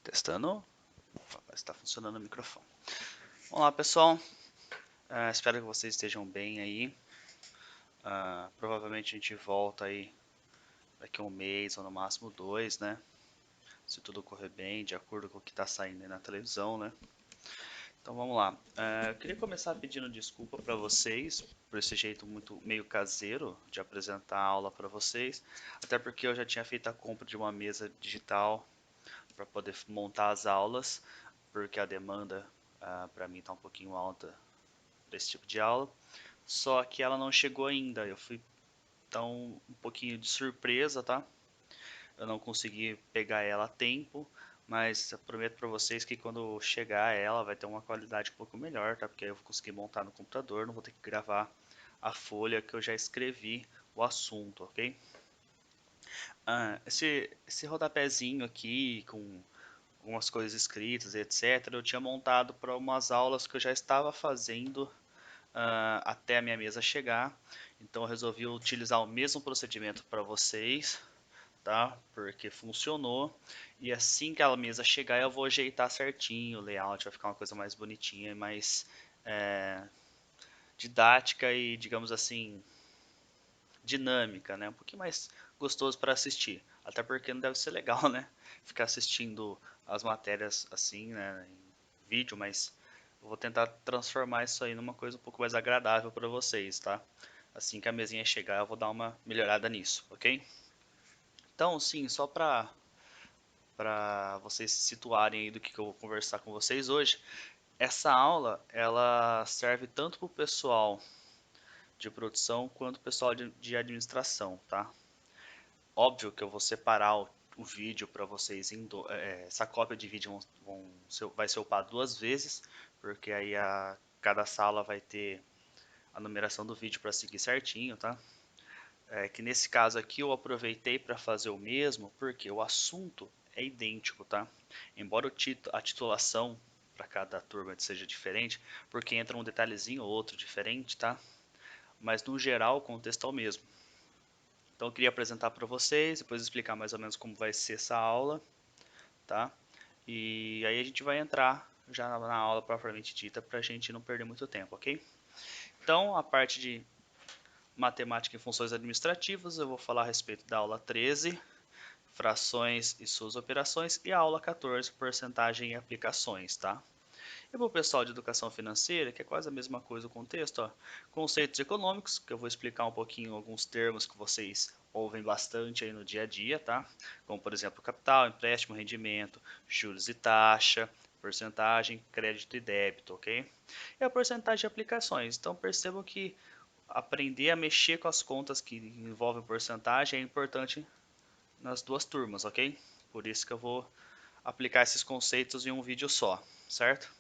Testando. Está funcionando o microfone. Olá, pessoal. Espero que vocês estejam bem aí. Provavelmente a gente volta aí daqui a um mês ou no máximo 2, né? Se tudo correr bem, de acordo com o que está saindo aí na televisão, né? Então vamos lá. Eu queria começar pedindo desculpa para vocês por esse jeito muito meio caseiro de apresentar a aula para vocês, até porque eu já tinha feito a compra de uma mesa digital para poder montar as aulas, porque a demanda para mim está um pouquinho alta desse tipo de aula, só que ela não chegou ainda. Eu fui tão um pouquinho de surpresa, tá? Eu não consegui pegar ela a tempo, mas eu prometo para vocês que quando chegar ela vai ter uma qualidade um pouco melhor, tá? Porque aí eu vou conseguir montar no computador, não vou ter que gravar a folha que eu já escrevi o assunto, ok? Esse rodapézinho aqui com algumas coisas escritas, etc., eu tinha montado para umas aulas que eu já estava fazendo até a minha mesa chegar. Então eu resolvi utilizar o mesmo procedimento para vocês, tá? Porque funcionou. E assim que a mesa chegar, eu vou ajeitar certinho o layout, vai ficar uma coisa mais bonitinha e mais é, didática e, digamos assim, dinâmica, né? Um pouquinho mais gostoso para assistir. Até porque não deve ser legal, né? Ficar assistindo as matérias assim, né? Em vídeo, mas eu vou tentar transformar isso aí numa coisa um pouco mais agradável para vocês, tá? Assim que a mesinha chegar, eu vou dar uma melhorada nisso, ok? Então, sim, só para vocês se situarem aí do que eu vou conversar com vocês hoje, essa aula ela serve tanto para o pessoal de produção quanto o pessoal de administração, tá? Óbvio que eu vou separar o vídeo para vocês. Essa cópia de vídeo vai ser upada duas vezes, porque aí cada sala vai ter a numeração do vídeo para seguir certinho, tá? Que nesse caso aqui eu aproveitei para fazer o mesmo, porque o assunto é idêntico, tá? Embora a titulação para cada turma seja diferente, porque entra um detalhezinho ou outro diferente, tá? Mas no geral o contexto é o mesmo. Então eu queria apresentar para vocês, depois explicar mais ou menos como vai ser essa aula, tá? E aí a gente vai entrar já na aula propriamente dita para a gente não perder muito tempo, ok? Então a parte de matemática e funções administrativas eu vou falar a respeito da aula 13, frações e suas operações, e a aula 14, porcentagem e aplicações, tá? E para o pessoal de educação financeira, que é quase a mesma coisa o contexto, ó, conceitos econômicos, que eu vou explicar um pouquinho alguns termos que vocês ouvem bastante aí no dia a dia, tá? Como, por exemplo, capital, empréstimo, rendimento, juros e taxa, porcentagem, crédito e débito, ok? E a porcentagem de aplicações. Então, percebam que aprender a mexer com as contas que envolvem porcentagem é importante nas duas turmas, ok? Por isso que eu vou aplicar esses conceitos em um vídeo só, certo?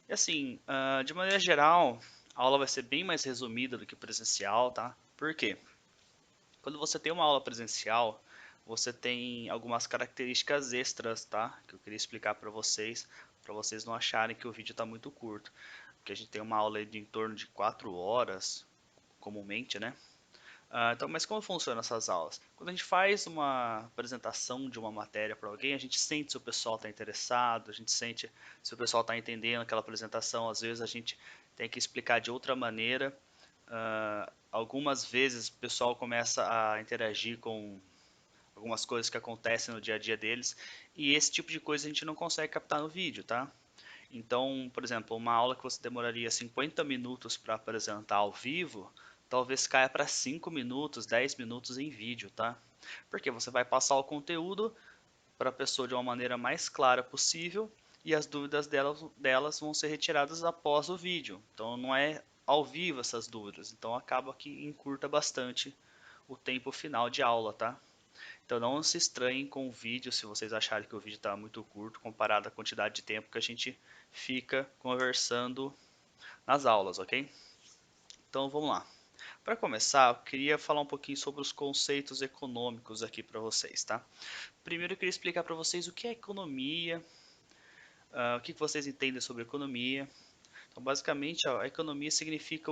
E assim, de maneira geral, a aula vai ser bem mais resumida do que presencial, tá? Por quê? Quando você tem uma aula presencial, você tem algumas características extras, tá? Que eu queria explicar para vocês não acharem que o vídeo está muito curto. Porque a gente tem uma aula de em torno de 4 horas, comumente, né? Então, mas como funcionam essas aulas? Quando a gente faz uma apresentação de uma matéria para alguém, a gente sente se o pessoal está interessado, a gente sente se o pessoal está entendendo aquela apresentação. Às vezes a gente tem que explicar de outra maneira. Algumas vezes o pessoal começa a interagir com algumas coisas que acontecem no dia a dia deles, e esse tipo de coisa a gente não consegue captar no vídeo, tá? Então, por exemplo, uma aula que você demoraria 50 minutos para apresentar ao vivo, talvez caia para 5 minutos, 10 minutos em vídeo, tá? Porque você vai passar o conteúdo para a pessoa de uma maneira mais clara possível e as dúvidas delas vão ser retiradas após o vídeo. Então não é ao vivo essas dúvidas, então acaba que encurta bastante o tempo final de aula, tá? Então não se estranhem com o vídeo se vocês acharem que o vídeo está muito curto comparado à quantidade de tempo que a gente fica conversando nas aulas, ok? Então vamos lá. Para começar, eu queria falar um pouquinho sobre os conceitos econômicos aqui para vocês, tá? Primeiro eu queria explicar para vocês o que é economia, o que vocês entendem sobre economia. Então basicamente a economia significa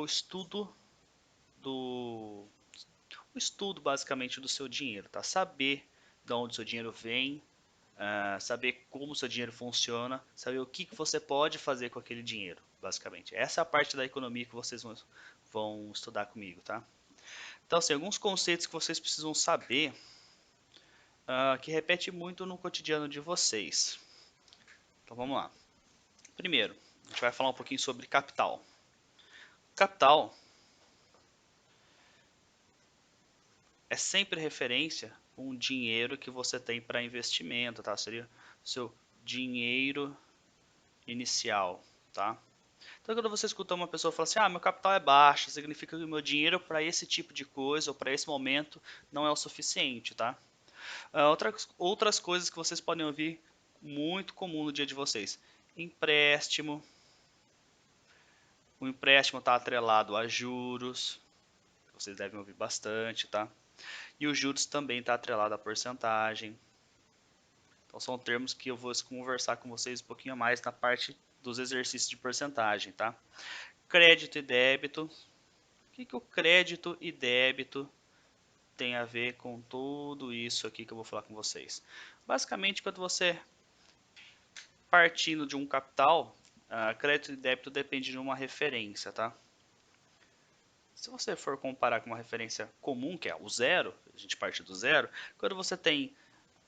do o estudo basicamente do seu dinheiro, tá? Saber de onde o seu dinheiro vem, saber como o seu dinheiro funciona, saber o que você pode fazer com aquele dinheiro, basicamente. Essa é a parte da economia que vocês vão estudar comigo, tá? Então, assim, alguns conceitos que vocês precisam saber, que repete muito no cotidiano de vocês. Então, vamos lá. Primeiro, a gente vai falar um pouquinho sobre capital. Capital é sempre referência a um dinheiro que você tem para investimento, tá? Seria o seu dinheiro inicial, tá? Então, quando você escuta uma pessoa falar assim, meu capital é baixo, significa que o meu dinheiro para esse tipo de coisa ou para esse momento não é o suficiente, tá? Outras coisas que vocês podem ouvir muito comum no dia de vocês. Empréstimo. O empréstimo está atrelado a juros, que vocês devem ouvir bastante, tá? E os juros também está atrelado à porcentagem. Então são termos que eu vou conversar com vocês um pouquinho mais na parte dos exercícios de porcentagem, tá? Crédito e débito. O que o crédito e débito tem a ver com tudo isso aqui que eu vou falar com vocês? Basicamente, quando você partindo de um capital, crédito e débito depende de uma referência, tá? Se você for comparar com uma referência comum, que é o zero, a gente parte do zero, quando você tem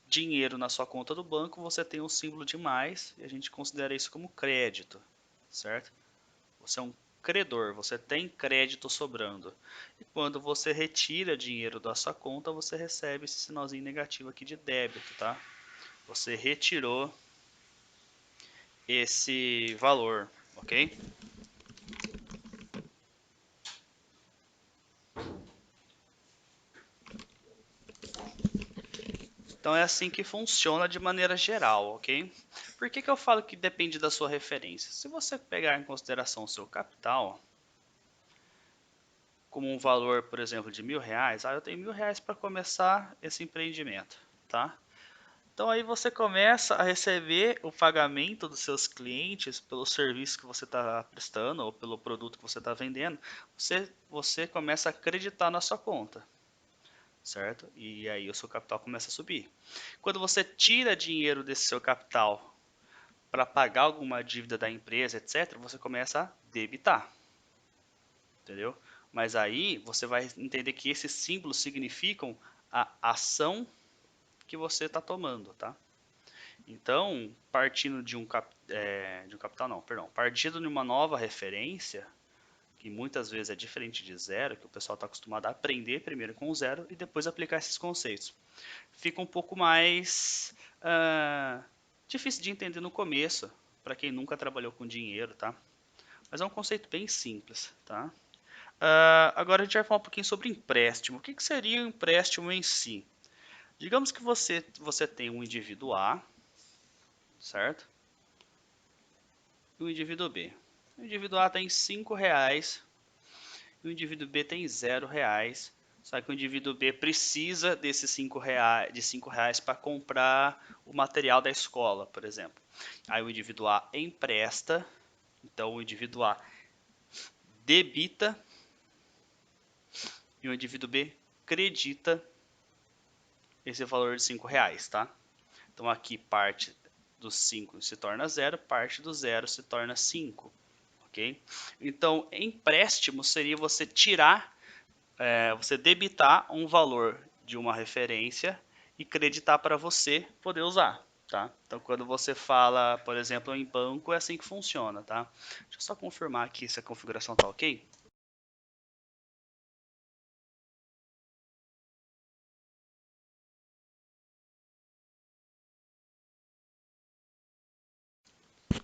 dinheiro na sua conta do banco, você tem um símbolo de mais e a gente considera isso como crédito, certo? Você é um credor, você tem crédito sobrando. E quando você retira dinheiro da sua conta, você recebe esse sinalzinho negativo aqui de débito, tá? Você retirou esse valor, ok? Então é assim que funciona de maneira geral, ok? Por que eu falo que depende da sua referência? Se você pegar em consideração o seu capital, como um valor, por exemplo, de R$ 1.000, eu tenho R$ 1.000 para começar esse empreendimento, tá? Então aí você começa a receber o pagamento dos seus clientes pelo serviço que você está prestando ou pelo produto que você está vendendo, você começa a acreditar na sua conta, certo? E aí o seu capital começa a subir. Quando você tira dinheiro desse seu capital para pagar alguma dívida da empresa, etc., você começa a debitar, entendeu? Mas aí você vai entender que esses símbolos significam a ação que você está tomando, tá? Então, partindo de um capital, não, perdão, partindo de uma nova referência, que muitas vezes é diferente de zero, que o pessoal está acostumado a aprender primeiro com zero e depois aplicar esses conceitos. Fica um pouco mais difícil de entender no começo, para quem nunca trabalhou com dinheiro, tá? Mas é um conceito bem simples, tá? Agora a gente vai falar um pouquinho sobre empréstimo. O que seria o empréstimo em si? Digamos que você tem um indivíduo A, certo? E um indivíduo B. O indivíduo A tem R$ 5 e o indivíduo B tem R$ 0. Só que o indivíduo B precisa desses R$ 5 para comprar o material da escola, por exemplo. Aí o indivíduo A empresta, então o indivíduo A debita e o indivíduo B credita esse valor de R$ 5, tá? Então aqui parte do 5 se torna 0, parte do 0 se torna 5, ok? Então empréstimo seria você você debitar um valor de uma referência e creditar para você poder usar, tá? Então quando você fala, por exemplo, em banco, é assim que funciona, tá? Deixa eu só confirmar aqui se a configuração tá ok.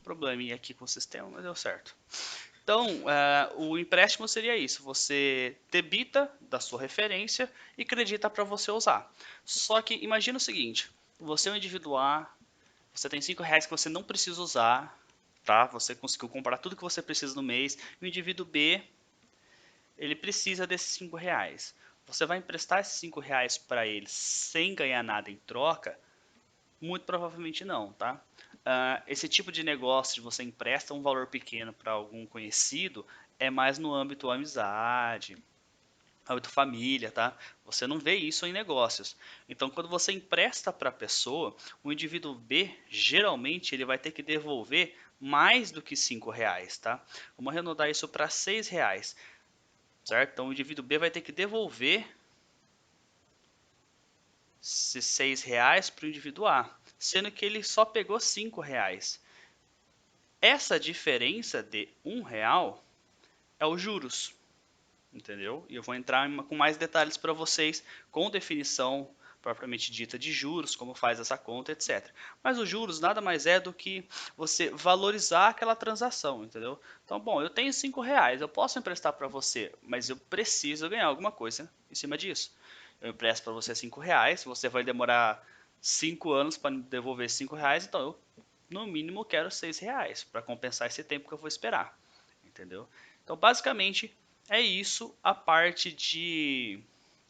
Probleminha aqui com o sistema, mas deu certo. Então, o empréstimo seria isso: você debita da sua referência e credita para você usar. Só que imagina o seguinte: você é um indivíduo A, você tem R$ 5 que você não precisa usar, tá? Você conseguiu comprar tudo que você precisa no mês. E o indivíduo B, ele precisa desses R$ 5. Você vai emprestar esses R$ 5 para ele sem ganhar nada em troca? Muito provavelmente não, tá? Esse tipo de negócio de você empresta um valor pequeno para algum conhecido é mais no âmbito amizade, âmbito família, tá? Você não vê isso em negócios. Então, quando você empresta para a pessoa, o indivíduo B, geralmente, ele vai ter que devolver mais do que R$ 5, tá? Vamos arredondar isso para R$ 6, certo? Então, o indivíduo B vai ter que devolver esses R$ 6 para o indivíduo A, sendo que ele só pegou R$ 5. Essa diferença de R$ 1 é os juros, entendeu? E eu vou entrar com mais detalhes para vocês, com definição propriamente dita de juros, como faz essa conta, etc. Mas os juros nada mais é do que você valorizar aquela transação, entendeu? Então, bom, eu tenho R$ 5, eu posso emprestar para você, mas eu preciso ganhar alguma coisa em cima disso. Eu empresto para você R$ 5, você vai demorar 5 anos para devolver R$ 5, então eu, no mínimo, quero R$ 6 para compensar esse tempo que eu vou esperar, entendeu? Então, basicamente, é isso a parte de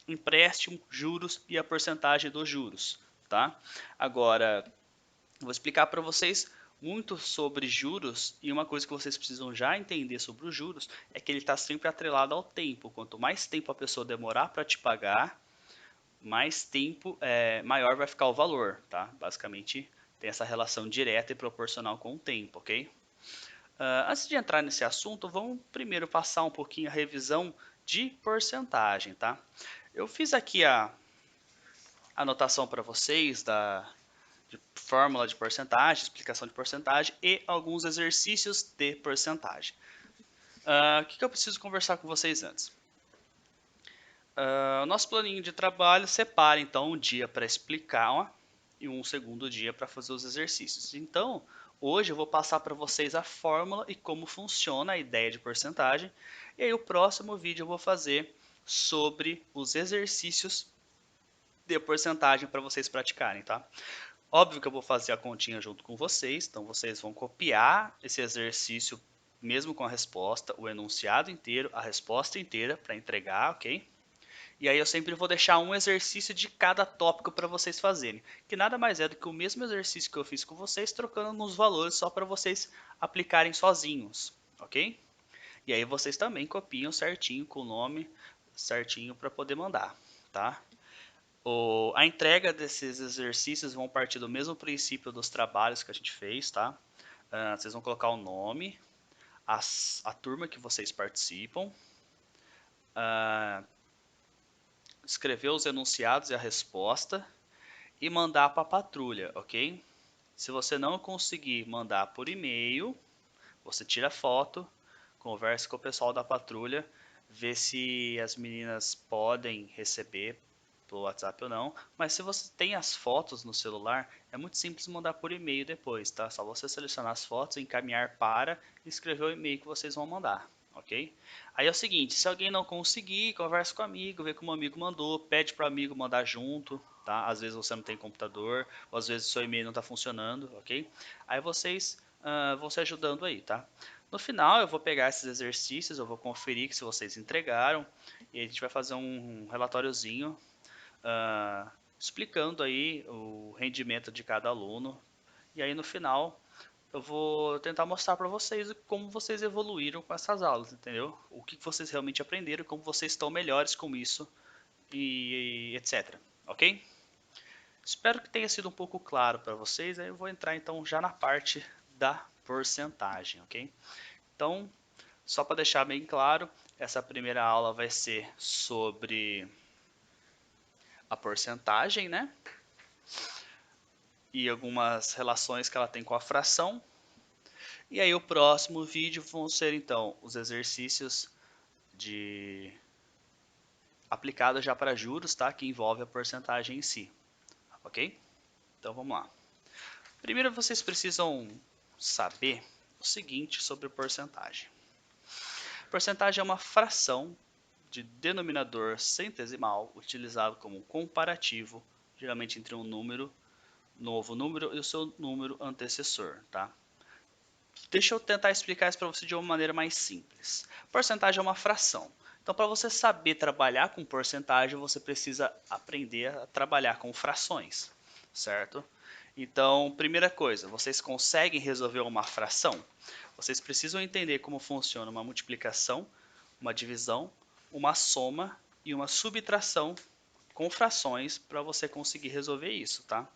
empréstimo, juros e a porcentagem dos juros, tá? Agora, vou explicar para vocês muito sobre juros e uma coisa que vocês precisam já entender sobre os juros é que ele está sempre atrelado ao tempo. Quanto mais tempo a pessoa demorar para te pagar, mais tempo, maior vai ficar o valor, tá? Basicamente, tem essa relação direta e proporcional com o tempo, ok? Antes de entrar nesse assunto, vamos primeiro passar um pouquinho a revisão de porcentagem, tá? Eu fiz aqui a anotação para vocês de fórmula de porcentagem, explicação de porcentagem e alguns exercícios de porcentagem. O que eu preciso conversar com vocês antes? O nosso planinho de trabalho separa então um dia para explicar e um segundo dia para fazer os exercícios. Então, hoje eu vou passar para vocês a fórmula e como funciona a ideia de porcentagem. E aí o próximo vídeo eu vou fazer sobre os exercícios de porcentagem para vocês praticarem, tá? Óbvio que eu vou fazer a continha junto com vocês, então vocês vão copiar esse exercício mesmo com a resposta, o enunciado inteiro, a resposta inteira para entregar, ok? E aí eu sempre vou deixar um exercício de cada tópico para vocês fazerem, que nada mais é do que o mesmo exercício que eu fiz com vocês, trocando nos valores só para vocês aplicarem sozinhos, ok? E aí vocês também copiam certinho com o nome certinho para poder mandar, tá? A entrega desses exercícios vão partir do mesmo princípio dos trabalhos que a gente fez, tá? Vocês vão colocar o nome, a turma que vocês participam, escrever os enunciados e a resposta e mandar para a patrulha, ok? Se você não conseguir mandar por e-mail, você tira foto, conversa com o pessoal da patrulha, vê se as meninas podem receber pelo WhatsApp ou não. Mas se você tem as fotos no celular, é muito simples mandar por e-mail depois, tá? Só você selecionar as fotos, encaminhar para e escrever o e-mail que vocês vão mandar, ok? Aí é o seguinte, se alguém não conseguir, conversa com o amigo, vê como o amigo mandou, pede para o amigo mandar junto, tá? Às vezes você não tem computador, ou às vezes o seu e-mail não está funcionando, ok? Aí vocês vão se ajudando aí, tá? No final eu vou pegar esses exercícios, eu vou conferir que se vocês entregaram, e a gente vai fazer um relatóriozinho explicando aí o rendimento de cada aluno. E aí no final eu vou tentar mostrar para vocês como vocês evoluíram com essas aulas, entendeu? O que vocês realmente aprenderam, como vocês estão melhores com isso e etc. Ok? Espero que tenha sido um pouco claro para vocês. Aí eu vou entrar então já na parte da porcentagem, ok? Então, só para deixar bem claro, essa primeira aula vai ser sobre a porcentagem, né? E algumas relações que ela tem com a fração. E aí o próximo vídeo vão ser então os exercícios de aplicados já para juros, tá? Que envolve a porcentagem em si, ok? Então vamos lá. Primeiro vocês precisam saber o seguinte sobre porcentagem. Porcentagem é uma fração de denominador centesimal utilizado como comparativo, geralmente entre um novo número e o seu número antecessor, tá? Deixa eu tentar explicar isso para você de uma maneira mais simples. Porcentagem é uma fração. Então, para você saber trabalhar com porcentagem, você precisa aprender a trabalhar com frações, certo? Então, primeira coisa, vocês conseguem resolver uma fração? Vocês precisam entender como funciona uma multiplicação, uma divisão, uma soma e uma subtração com frações para você conseguir resolver isso, tá?